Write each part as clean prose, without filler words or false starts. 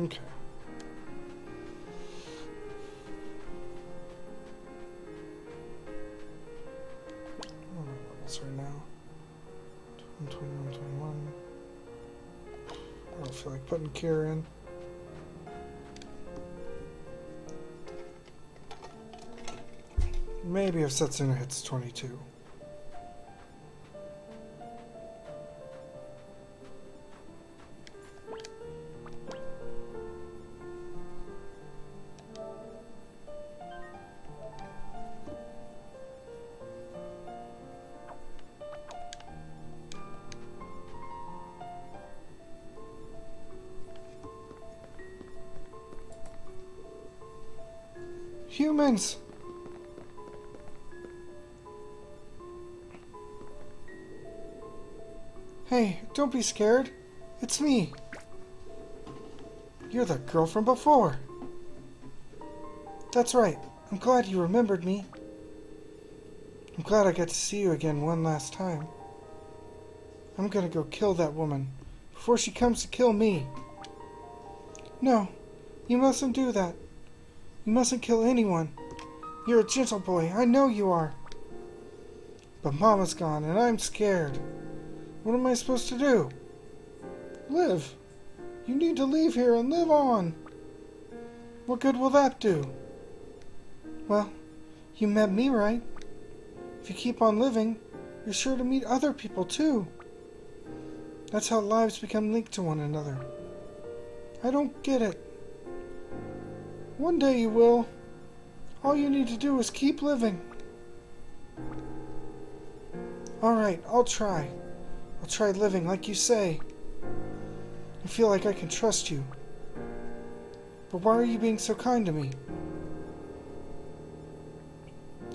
Okay. What are my levels right now? 21, 21. I don't feel like putting Kira in. Maybe if Setsuna hits 22. Humans! Hey, don't be scared. It's me. You're the girl from before. That's right. I'm glad you remembered me. I'm glad I got to see you again one last time. I'm gonna go kill that woman before she comes to kill me. No, you mustn't do that. You mustn't kill anyone. You're a gentle boy, I know you are. But Mama's gone and I'm scared. What am I supposed to do? Live. You need to leave here and live on. What good will that do? Well, you met me, right? If you keep on living, you're sure to meet other people too. That's how lives become linked to one another. I don't get it. One day you will. All you need to do is keep living. Alright, I'll try. I'll try living like you say. I feel like I can trust you. But why are you being so kind to me?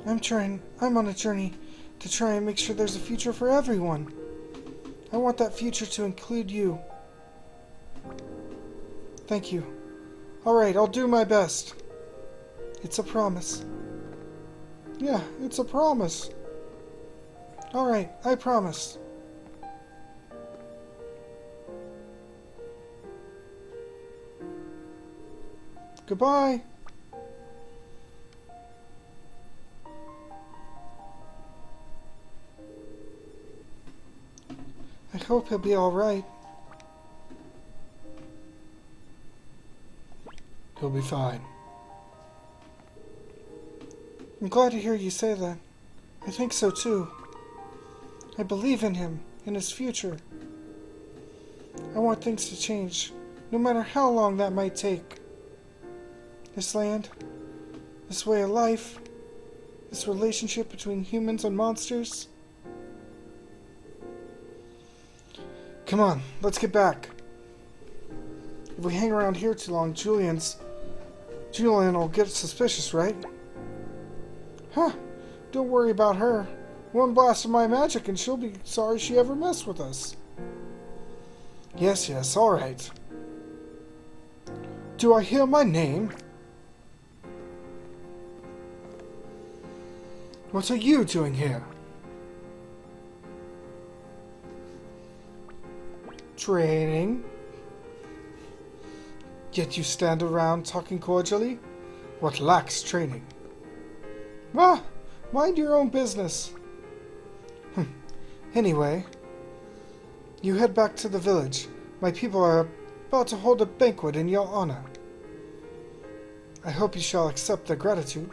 I'm on a journey to try and make sure there's a future for everyone. I want that future to include you. Thank you. Alright, I'll do my best. It's a promise. Yeah, it's a promise. Alright, I promise. Goodbye. I hope he'll be alright. He'll be fine. I'm glad to hear you say that. I think so too. I believe in him, in his future. I want things to change, no matter how long that might take. This land, this way of life, this relationship between humans and monsters. Come on, let's get back. If we hang around here too long, Julian will get suspicious, right? Huh, don't worry about her. One blast of my magic and she'll be sorry she ever messed with us. Yes, alright. Do I hear my name? What are you doing here? Training? Yet you stand around talking cordially? What lacks training? Ah, mind your own business. Anyway, you head back to the village. My people are about to hold a banquet in your honor. I hope you shall accept their gratitude.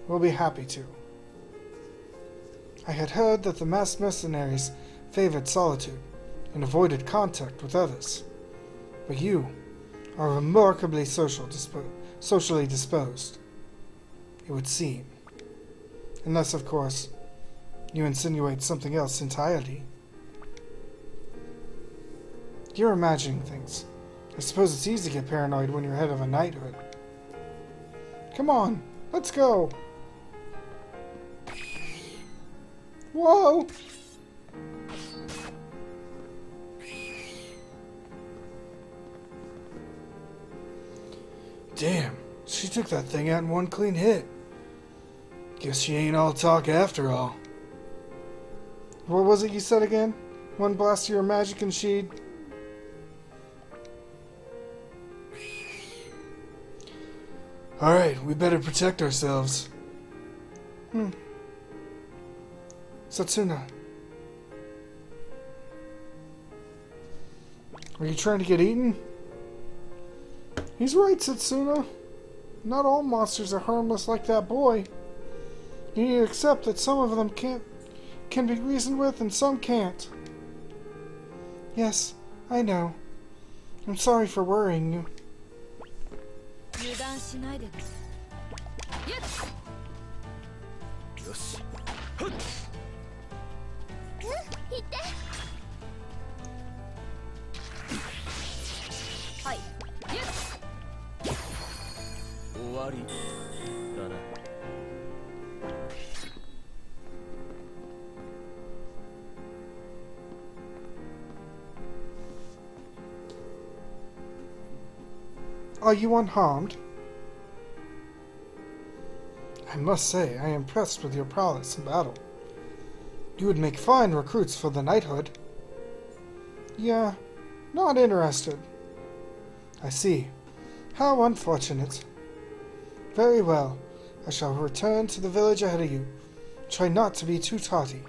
We'll be happy to. I had heard that the masked mercenaries favored solitude and avoided contact with others. But you are remarkably socially disposed, it would seem. Unless, of course, you insinuate something else entirely. You're imagining things. I suppose it's easy to get paranoid when you're head of a knighthood. Come on, let's go! Whoa! Damn, she took that thing out in one clean hit. Guess she ain't all talk after all. What was it you said again? One blast of your magic and she'd... Alright, we better protect ourselves. Setsuna. Are you trying to get eaten? He's right, Setsuna. Not all monsters are harmless like that boy. You need to accept that some of them can be reasoned with and some can't. Yes, I know. I'm sorry for worrying you. Are you unharmed? I must say, I am impressed with your prowess in battle. You would make fine recruits for the knighthood. Yeah, not interested. I see. How unfortunate. Very well. I shall return to the village ahead of you. Try not to be too tardy.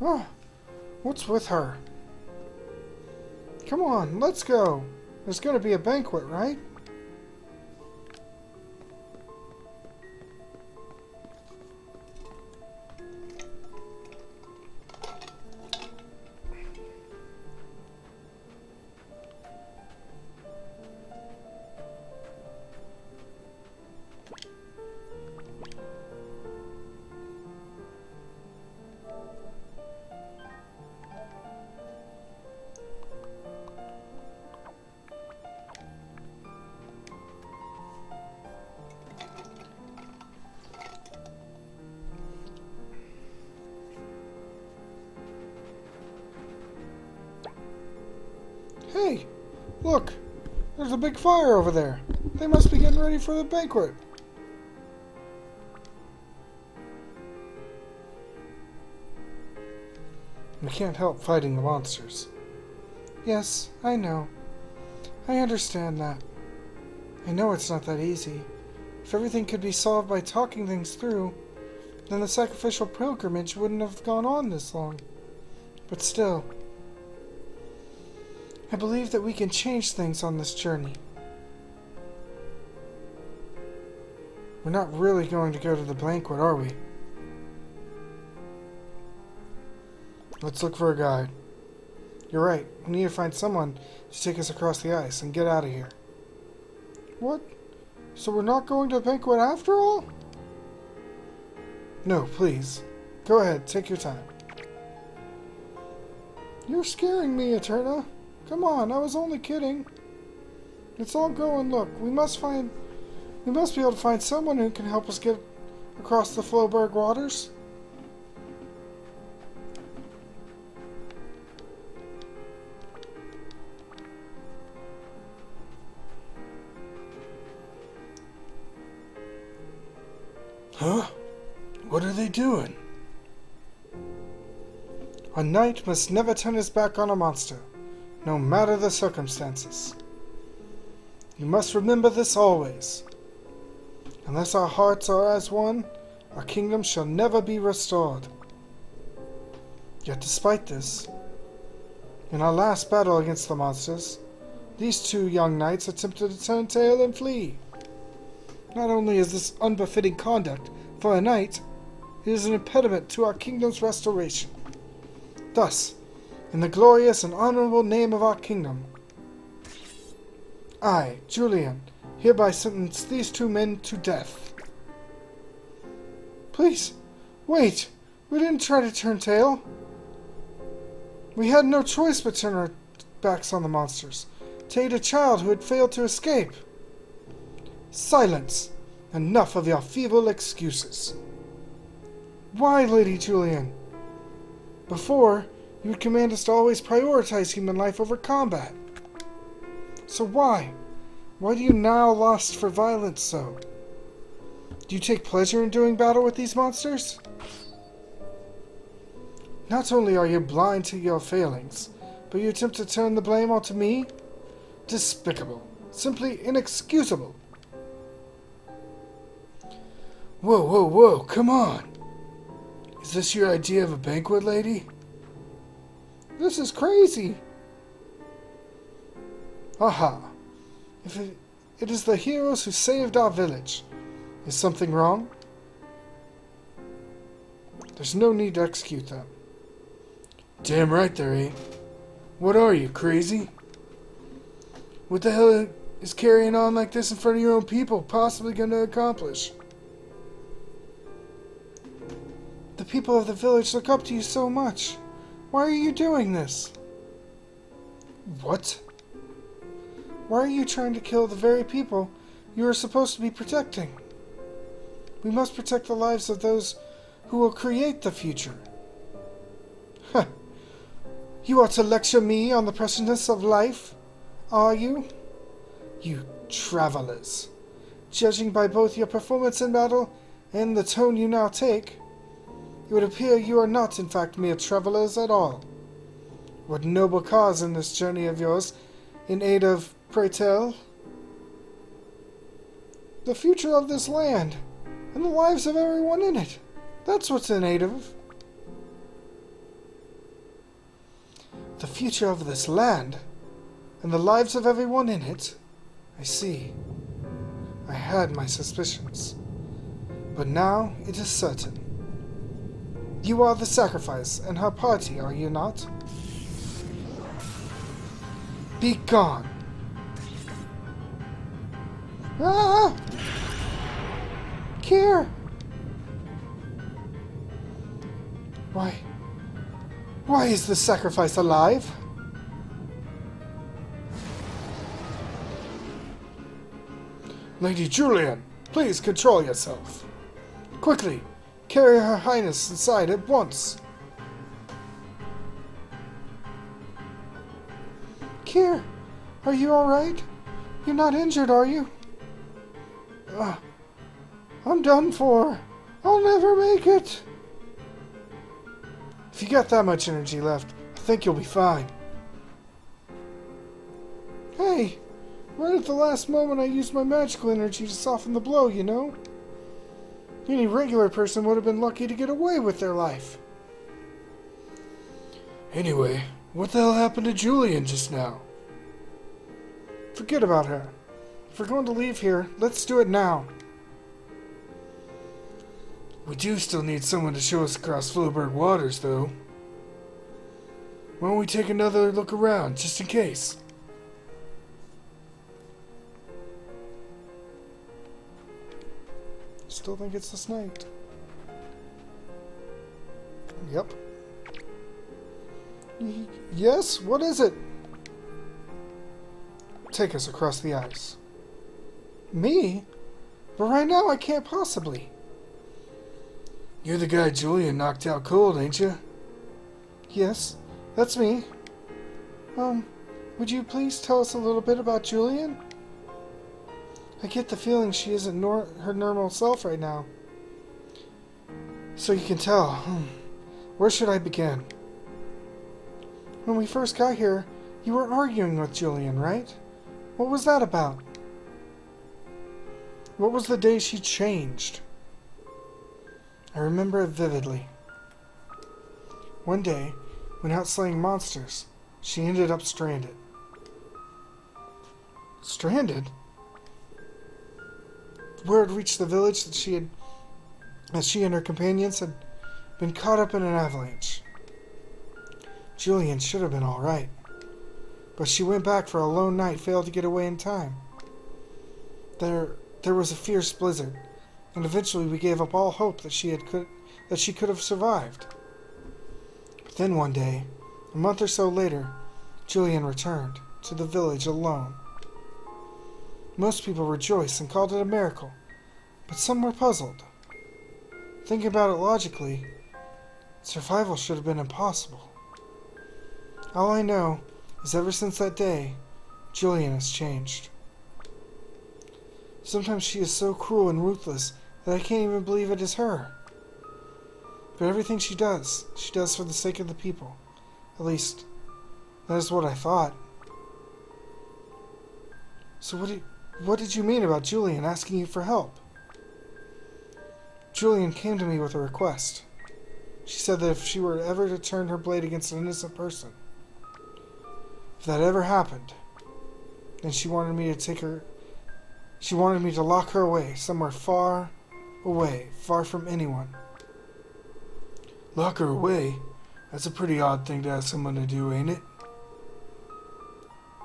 Ah, what's with her? Come on, let's go. There's going to be a banquet, right? Hey, look! There's a big fire over there. They must be getting ready for the banquet. We can't help fighting the monsters. Yes, I know. I understand that. I know it's not that easy. If everything could be solved by talking things through, then the sacrificial pilgrimage wouldn't have gone on this long. But still, I believe that we can change things on this journey. We're not really going to go to the banquet, are we? Let's look for a guide. You're right. We need to find someone to take us across the ice and get out of here. What? So we're not going to the banquet after all? No, please. Go ahead, take your time. You're scaring me, Eterna. Come on, I was only kidding. Let's all go and look. We must be able to find someone who can help us get across the Floberg waters. Huh? What are they doing? A knight must never turn his back on a monster, no matter the circumstances. You must remember this always. Unless our hearts are as one, our kingdom shall never be restored. Yet despite this, in our last battle against the monsters, these two young knights attempted to turn tail and flee. Not only is this unbefitting conduct for a knight, it is an impediment to our kingdom's restoration. Thus, in the glorious and honorable name of our kingdom, I, Julian, hereby sentence these two men to death. Please, wait! We didn't try to turn tail. We had no choice but turn our backs on the monsters, to aid a child who had failed to escape. Silence! Enough of your feeble excuses. Why, Lady Julian? Before, you would command us to always prioritize human life over combat. So why? Why do you now lust for violence so? Do you take pleasure in doing battle with these monsters? Not only are you blind to your failings, but you attempt to turn the blame onto me? Despicable. Simply inexcusable. Whoa, whoa, whoa, come on! Is this your idea of a banquet, lady? This is crazy! Aha! If it is the heroes who saved our village. Is something wrong? There's no need to execute them. Damn right there ain't. What are you, crazy? What the hell is carrying on like this in front of your own people possibly going to accomplish? The people of the village look up to you so much. Why are you doing this? What? Why are you trying to kill the very people you are supposed to be protecting? We must protect the lives of those who will create the future. Huh. You are to lecture me on the preciousness of life, are you? You travelers. Judging by both your performance in battle and the tone you now take, it would appear you are not, in fact, mere travelers at all. What noble cause in this journey of yours in aid of, pray tell? The future of this land, and the lives of everyone in it. That's what's in aid of. The future of this land, and the lives of everyone in it? I see. I had my suspicions. But now it is certain. You are the sacrifice, and her party, are you not? Be gone! Ah! Kier! Why is the sacrifice alive? Lady Julian, please control yourself. Quickly, carry Her Highness inside at once. Kier, are you alright? You're not injured, are you? I'm done for. I'll never make it. If you got that much energy left, I think you'll be fine. Hey, right at the last moment I used my magical energy to soften the blow, you know? Any regular person would have been lucky to get away with their life. Anyway, what the hell happened to Julian just now? Forget about her. If we're going to leave here, let's do it now. We do still need someone to show us across Flowberg waters, though. Why don't we take another look around, just in case? Still think it's this night. Yep. Yes? What is it? Take us across the ice. Me? But right now I can't possibly. You're the guy Julian knocked out cold, ain't you? Yes, that's me. Would you please tell us a little bit about Julian? I get the feeling she isn't her normal self right now. So you can tell. Where should I begin? When we first got here, you were arguing with Julian, right? What was that about? What was the day she changed? I remember it vividly. One day, when out slaying monsters, she ended up stranded. Stranded? Word reached the village that she and her companions had been caught up in an avalanche. Julian should have been all right, but she went back for a lone night, failed to get away in time. There was a fierce blizzard, and eventually we gave up all hope that she could have survived. But then one day, a month or so later, Julian returned to the village alone. Most people rejoiced and called it a miracle, but some were puzzled. Thinking about it logically, survival should have been impossible. All I know is ever since that day, Julian has changed. Sometimes she is so cruel and ruthless that I can't even believe it is her. But everything she does for the sake of the people. At least, That is what I thought. So what did you mean about Julian asking you for help? Julian came to me with a request. She said that if she were ever to turn her blade against an innocent person, if that ever happened, then she wanted me to lock her away, somewhere far away, far from anyone. Lock her away? That's a pretty odd thing to ask someone to do, ain't it?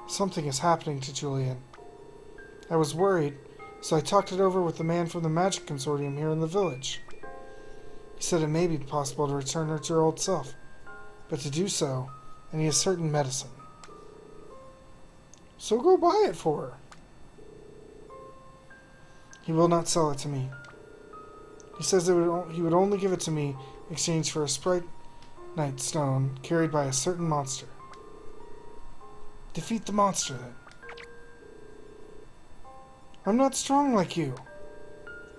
Something is happening to Julian. I was worried, so I talked it over with the man from the Magic Consortium here in the village. He said it may be possible to return her to her old self, but to do so, I need a certain medicine. So go buy it for her. He will not sell it to me. He says he would only give it to me in exchange for a Sprite-Night stone carried by a certain monster. Defeat the monster, then. I'm not strong like you.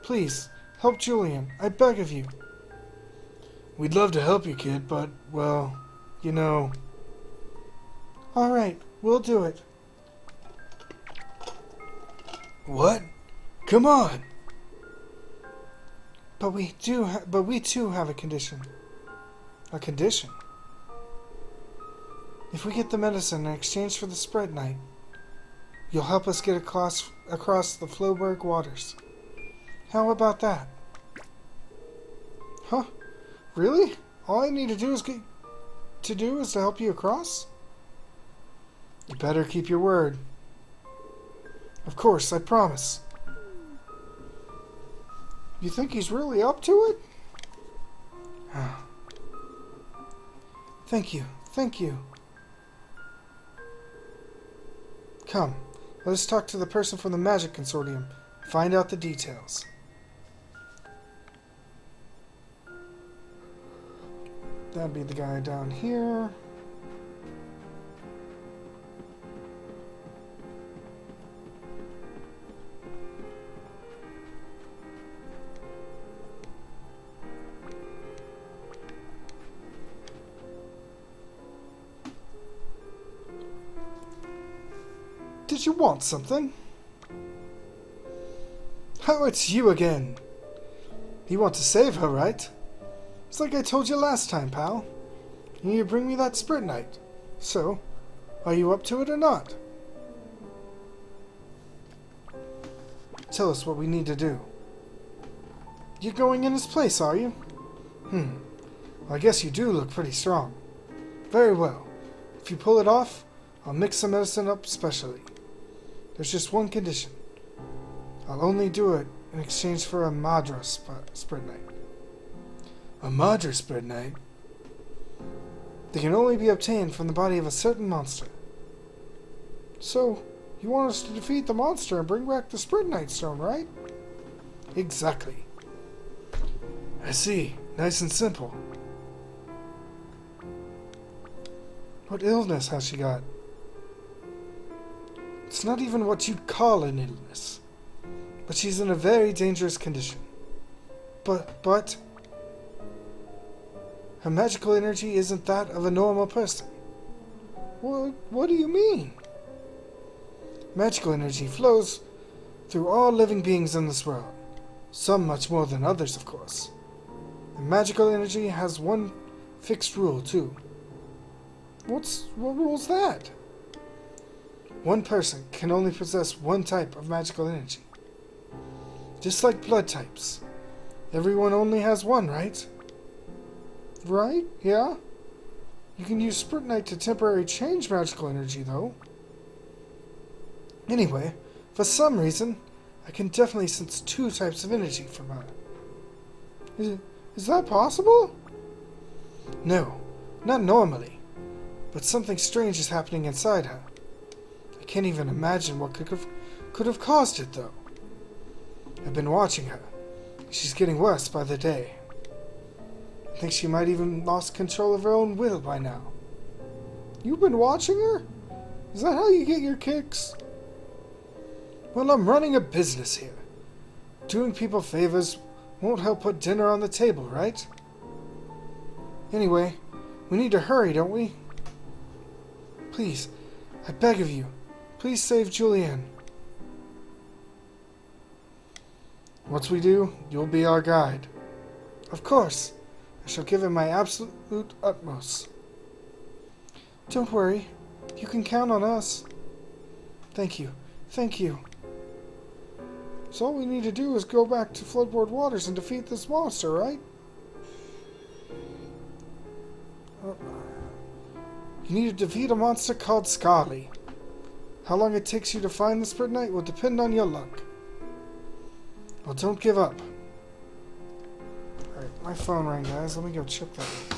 Please, help Julian. I beg of you. We'd love to help you, kid, but, well, you know... Alright, we'll do it. What? Come on! But we too have a condition. A condition? If we get the medicine in exchange for the Spread Night, you'll help us get across the Floberg waters. How about that? Huh? Really? All I need to do is to help you across? You better keep your word. Of course, I promise. You think he's really up to it? Thank you. Thank you. Come, let us talk to the person from the Magic Consortium and find out the details. That'd be the guy down here. Did you want something? Oh, it's you again. You want to save her, right? It's like I told you last time, pal. You need to bring me that Sprint Night. So, are you up to it or not? Tell us what we need to do. You're going in his place, are you? Well, I guess you do look pretty strong. Very well. If you pull it off, I'll mix some medicine up specially. There's just one condition. I'll only do it in exchange for a Madra Spread Night. A Madra Spread Night? They can only be obtained from the body of a certain monster. So, you want us to defeat the monster and bring back the Spread Night stone, right? Exactly. I see. Nice and simple. What illness has she got? It's not even what you'd call an illness. But she's in a very dangerous condition. But... her magical energy isn't that of a normal person. What do you mean? Magical energy flows through all living beings in this world. Some much more than others, of course. And magical energy has one fixed rule, too. What rule's that? One person can only possess one type of magical energy. Just like blood types. Everyone only has one, right? Right? Yeah? You can use Sprint Night to temporarily change magical energy, though. Anyway, for some reason, I can definitely sense two types of energy from her. Is that possible? No, not normally. But something strange is happening inside her. I can't even imagine what could have caused it, though. I've been watching her. She's getting worse by the day. I think she might even lost control of her own will by now. You've been watching her? Is that how you get your kicks? Well, I'm running a business here. Doing people favors won't help put dinner on the table, right? Anyway, we need to hurry, don't we? Please, I beg of you, please save Julianne. Once we do, you'll be our guide. Of course. I shall give it my absolute utmost. Don't worry. You can count on us. Thank you. Thank you. So all we need to do is go back to Floodboard Waters and defeat this monster, right? You need to defeat a monster called Scarly. How long it takes you to find the Sprite Knight will depend on your luck. Well, don't give up. Alright, my phone rang, guys. Let me go check that.